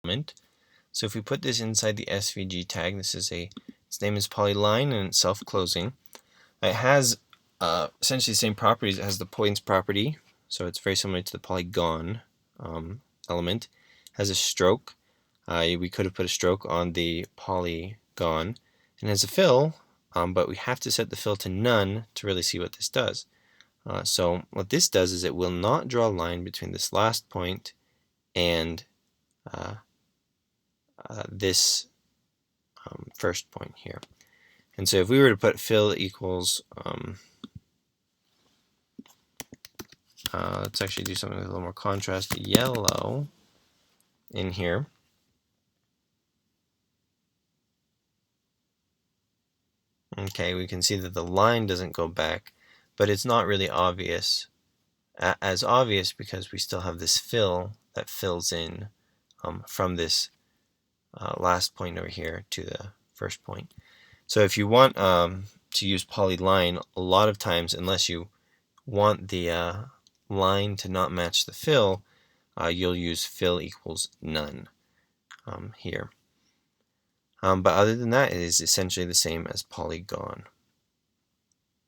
element. So if we put this inside the SVG tag, its name is Polyline and it's self-closing. It has essentially the same properties. It has the points property, so it's very similar to the polygon element. It has a stroke. We could have put a stroke on the polygon. And has a fill, but we have to set the fill to none to really see what this does. So what this does is it will not draw a line between this last point and this first point here. And so if we were to put fill equals, let's actually do something with a little more contrast, yellow in here. Okay, we can see that the line doesn't go back, but it's not really obvious, as obvious because we still have this fill that fills in from this last point over here to the first point. So if you want to use polyline, a lot of times, unless you want the line to not match the fill, you'll use fill equals none here. But other than that, it is essentially the same as polygon.